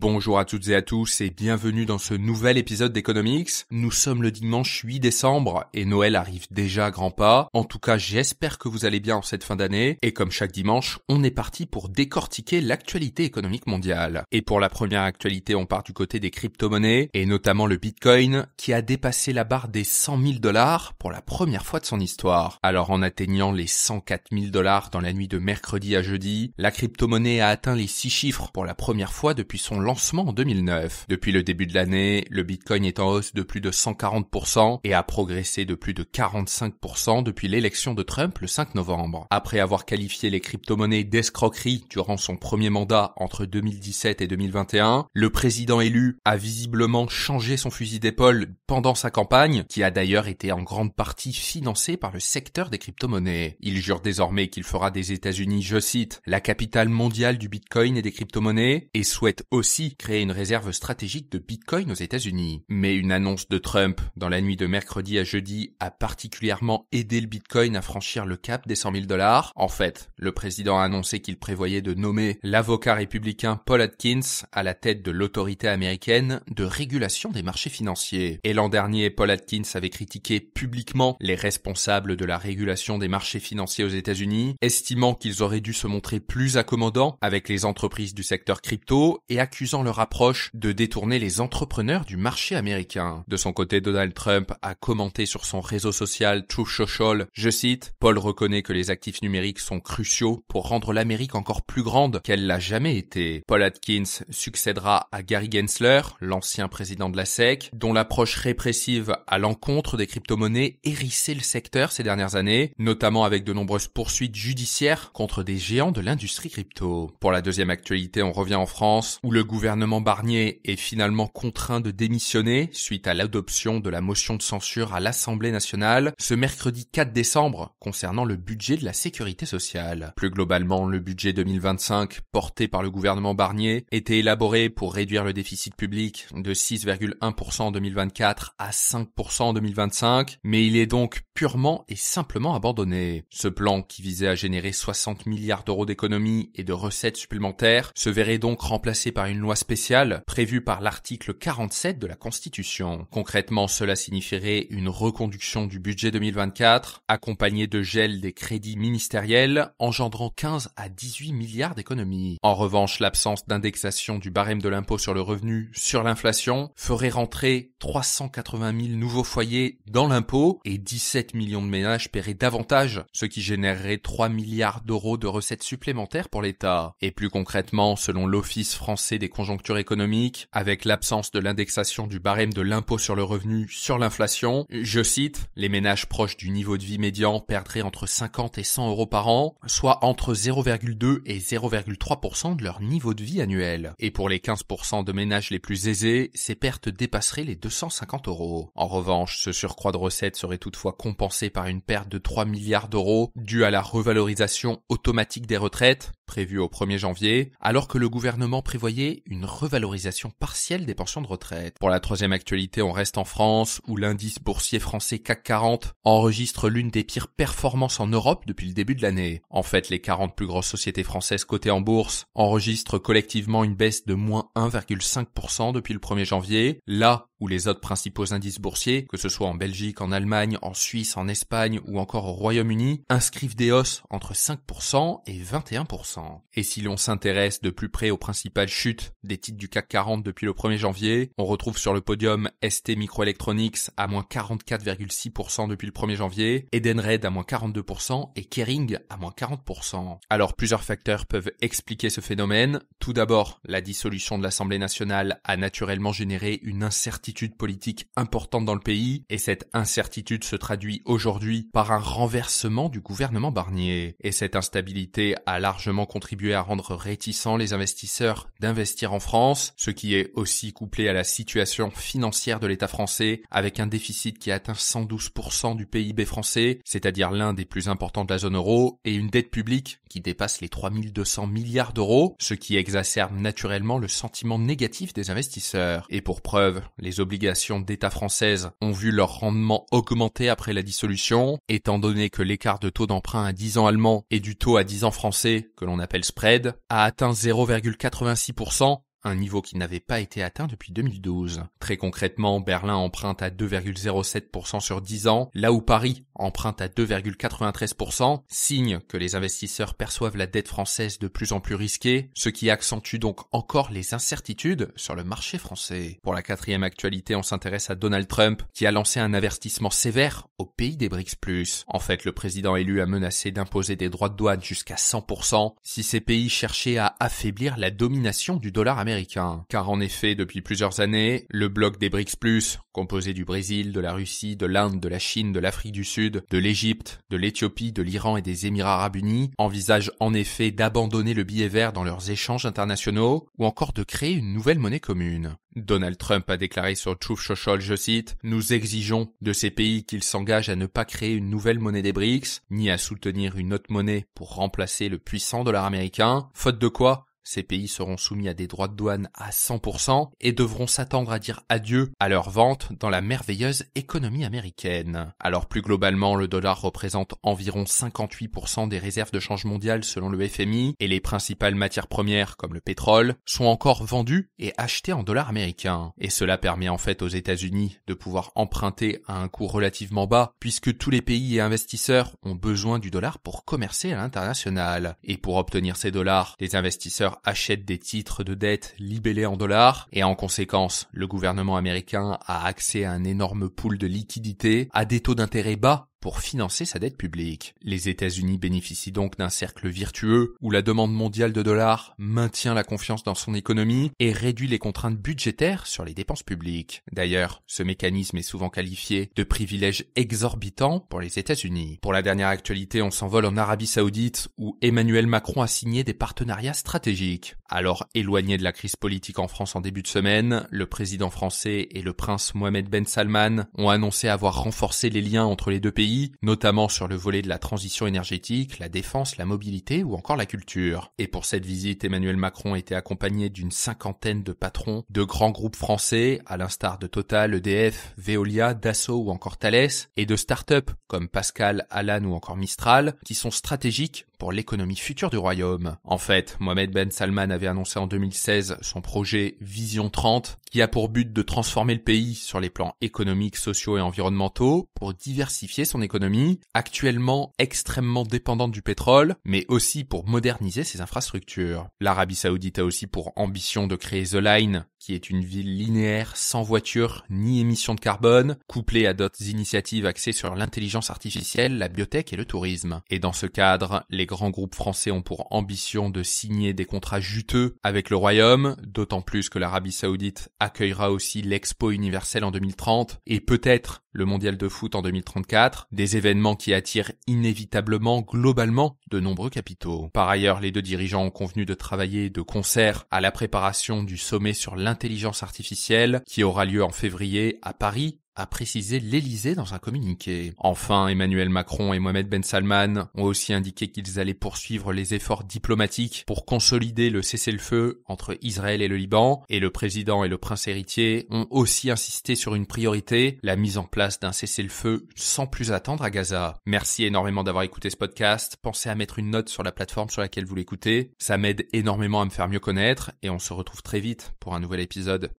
Bonjour à toutes et à tous et bienvenue dans ce nouvel épisode d'Economics. Nous sommes le dimanche 8 décembre et Noël arrive déjà à grands pas. En tout cas, j'espère que vous allez bien en cette fin d'année. Et comme chaque dimanche, on est parti pour décortiquer l'actualité économique mondiale. Et pour la première actualité, on part du côté des crypto-monnaies et notamment le Bitcoin qui a dépassé la barre des 100 000 $ pour la première fois de son histoire. Alors en atteignant les 104 000 $ dans la nuit de mercredi à jeudi, la crypto-monnaie a atteint les 6 chiffres pour la première fois depuis son lancement en 2009. Depuis le début de l'année, le Bitcoin est en hausse de plus de 140% et a progressé de plus de 45% depuis l'élection de Trump le 5 novembre. Après avoir qualifié les crypto-monnaies d'escroquerie durant son premier mandat entre 2017 et 2021, le président élu a visiblement changé son fusil d'épaule pendant sa campagne, qui a d'ailleurs été en grande partie financée par le secteur des crypto-monnaies. Il jure désormais qu'il fera des États-Unis, je cite, la capitale mondiale du Bitcoin et des crypto-monnaies et souhaite aussi créer une réserve stratégique de Bitcoin aux États-Unis. Mais une annonce de Trump dans la nuit de mercredi à jeudi a particulièrement aidé le Bitcoin à franchir le cap des 100 000 $. En fait, le président a annoncé qu'il prévoyait de nommer l'avocat républicain Paul Atkins à la tête de l'autorité américaine de régulation des marchés financiers. Et l'an dernier, Paul Atkins avait critiqué publiquement les responsables de la régulation des marchés financiers aux États-Unis, estimant qu'ils auraient dû se montrer plus accommodants avec les entreprises du secteur crypto et accusant leur approche de détourner les entrepreneurs du marché américain. De son côté, Donald Trump a commenté sur son réseau social Truth Social, je cite, Paul reconnaît que les actifs numériques sont cruciaux pour rendre l'Amérique encore plus grande qu'elle l'a jamais été. Paul Atkins succédera à Gary Gensler, l'ancien président de la SEC, dont l'approche répressive à l'encontre des crypto-monnaies hérissait le secteur ces dernières années, notamment avec de nombreuses poursuites judiciaires contre des géants de l'industrie crypto. Pour la deuxième actualité, on revient en France, où le gouvernement Barnier est finalement contraint de démissionner suite à l'adoption de la motion de censure à l'Assemblée nationale ce mercredi 4 décembre concernant le budget de la sécurité sociale. Plus globalement, le budget 2025 porté par le gouvernement Barnier était élaboré pour réduire le déficit public de 6,1% en 2024 à 5% en 2025, mais il est donc purement et simplement abandonné. Ce plan, qui visait à générer 60 milliards € d'économies et de recettes supplémentaires, se verrait donc remplacé par une loi spéciale prévue par l'article 47 de la Constitution. Concrètement, cela signifierait une reconduction du budget 2024, accompagnée de gel des crédits ministériels, engendrant 15 à 18 milliards d'économies. En revanche, l'absence d'indexation du barème de l'impôt sur le revenu sur l'inflation ferait rentrer 380 000 nouveaux foyers dans l'impôt et 17 millions de ménages paieraient davantage, ce qui générerait 3 milliards € de recettes supplémentaires pour l'État. Et plus concrètement, selon l'Office français des conjonctures économiques, avec l'absence de l'indexation du barème de l'impôt sur le revenu sur l'inflation, je cite, les ménages proches du niveau de vie médian perdraient entre 50 et 100 € par an, soit entre 0,2 et 0,3% de leur niveau de vie annuel. Et pour les 15% de ménages les plus aisés, ces pertes dépasseraient les 250 €. En revanche, ce surcroît de recettes serait toutefois compensé par une perte de 3 milliards € due à la revalorisation automatique des retraites, prévue au 1er janvier, alors que le gouvernement prévoyait une revalorisation partielle des pensions de retraite. Pour la troisième actualité, on reste en France, où l'indice boursier français CAC 40 enregistre l'une des pires performances en Europe depuis le début de l'année. En fait, les 40 plus grosses sociétés françaises cotées en bourse enregistrent collectivement une baisse de moins 1,5% depuis le 1er janvier, là où les autres principaux indices boursiers, que ce soit en Belgique, en Allemagne, en Suisse, en Espagne ou encore au Royaume-Uni, inscrivent des hausses entre 5% et 21%. Et si l'on s'intéresse de plus près aux principales chutes des titres du CAC 40 depuis le 1er janvier, on retrouve sur le podium ST Microelectronics à moins 44,6% depuis le 1er janvier, Edenred à moins 42% et Kering à moins 40%. Alors plusieurs facteurs peuvent expliquer ce phénomène. Tout d'abord, la dissolution de l'Assemblée nationale a naturellement généré une incertitude politique importante dans le pays, et cette incertitude se traduit aujourd'hui par un renversement du gouvernement Barnier. Et cette instabilité a largement contribué à rendre réticents les investisseurs d'investir en France, ce qui est aussi couplé à la situation financière de l'État français, avec un déficit qui atteint 112% du PIB français, c'est-à-dire l'un des plus importants de la zone euro, et une dette publique qui dépasse les 3200 milliards d'euros, ce qui exacerbe naturellement le sentiment négatif des investisseurs. Et pour preuve, les obligations d'État françaises ont vu leur rendement augmenter après la dissolution, étant donné que l'écart de taux d'emprunt à 10 ans allemand et du taux à 10 ans français, que l'on appelle spread, a atteint 0,86% un niveau qui n'avait pas été atteint depuis 2012. Très concrètement, Berlin emprunte à 2,07% sur 10 ans, là où Paris emprunte à 2,93%, signe que les investisseurs perçoivent la dette française de plus en plus risquée, ce qui accentue donc encore les incertitudes sur le marché français. Pour la quatrième actualité, on s'intéresse à Donald Trump, qui a lancé un avertissement sévère aux pays des BRICS+. En fait, le président élu a menacé d'imposer des droits de douane jusqu'à 100% si ces pays cherchaient à affaiblir la domination du dollar américain. Car en effet, depuis plusieurs années, le bloc des BRICS+, composé du Brésil, de la Russie, de l'Inde, de la Chine, de l'Afrique du Sud, de l'Égypte, de l'Éthiopie, de l'Iran et des Émirats arabes unis, envisage en effet d'abandonner le billet vert dans leurs échanges internationaux ou encore de créer une nouvelle monnaie commune. Donald Trump a déclaré sur Truth Social, je cite, « Nous exigeons de ces pays qu'ils s'engagent à ne pas créer une nouvelle monnaie des BRICS, ni à soutenir une autre monnaie pour remplacer le puissant dollar américain, faute de quoi ces pays seront soumis à des droits de douane à 100% et devront s'attendre à dire adieu à leur vente dans la merveilleuse économie américaine. » Alors plus globalement, le dollar représente environ 58% des réserves de change mondiales selon le FMI et les principales matières premières comme le pétrole sont encore vendues et achetées en dollars américains. Et cela permet en fait aux États-Unis de pouvoir emprunter à un coût relativement bas puisque tous les pays et investisseurs ont besoin du dollar pour commercer à l'international. Et pour obtenir ces dollars, les investisseurs achètent des titres de dette libellés en dollars et en conséquence, le gouvernement américain a accès à un énorme pool de liquidités à des taux d'intérêt bas pour financer sa dette publique. Les États-Unis bénéficient donc d'un cercle virtueux où la demande mondiale de dollars maintient la confiance dans son économie et réduit les contraintes budgétaires sur les dépenses publiques. D'ailleurs, ce mécanisme est souvent qualifié de privilège exorbitant pour les États-Unis. Pour la dernière actualité, on s'envole en Arabie Saoudite où Emmanuel Macron a signé des partenariats stratégiques. Alors, éloigné de la crise politique en France en début de semaine, le président français et le prince Mohammed Ben Salman ont annoncé avoir renforcé les liens entre les deux pays, notamment sur le volet de la transition énergétique, la défense, la mobilité ou encore la culture. Et pour cette visite, Emmanuel Macron était accompagné d'une 50aine de patrons de grands groupes français, à l'instar de Total, EDF, Veolia, Dassault ou encore Thales, et de start-up comme Pascal, Alan ou encore Mistral, qui sont stratégiques pour l'économie future du royaume. En fait, Mohammed Ben Salman avait annoncé en 2016 son projet Vision 30, qui a pour but de transformer le pays sur les plans économiques, sociaux et environnementaux pour diversifier son économie, actuellement extrêmement dépendante du pétrole, mais aussi pour moderniser ses infrastructures. L'Arabie Saoudite a aussi pour ambition de créer The Line, qui est une ville linéaire sans voiture ni émissions de carbone, couplée à d'autres initiatives axées sur l'intelligence artificielle, la biotech et le tourisme. Et dans ce cadre, les grands groupes français ont pour ambition de signer des contrats juteux avec le royaume, d'autant plus que l'Arabie Saoudite accueillera aussi l'Expo universelle en 2030 et peut-être le mondial de foot en 2034, des événements qui attirent inévitablement, globalement, de nombreux capitaux. Par ailleurs, les deux dirigeants ont convenu de travailler de concert à la préparation du sommet sur l'intelligence artificielle qui aura lieu en février à Paris, a précisé l'Élysée dans un communiqué. Enfin, Emmanuel Macron et Mohammed Ben Salman ont aussi indiqué qu'ils allaient poursuivre les efforts diplomatiques pour consolider le cessez-le-feu entre Israël et le Liban, et le président et le prince héritier ont aussi insisté sur une priorité, la mise en place d'un cessez-le-feu sans plus attendre à Gaza. Merci énormément d'avoir écouté ce podcast. Pensez à mettre une note sur la plateforme sur laquelle vous l'écoutez. Ça m'aide énormément à me faire mieux connaître et on se retrouve très vite pour un nouvel épisode.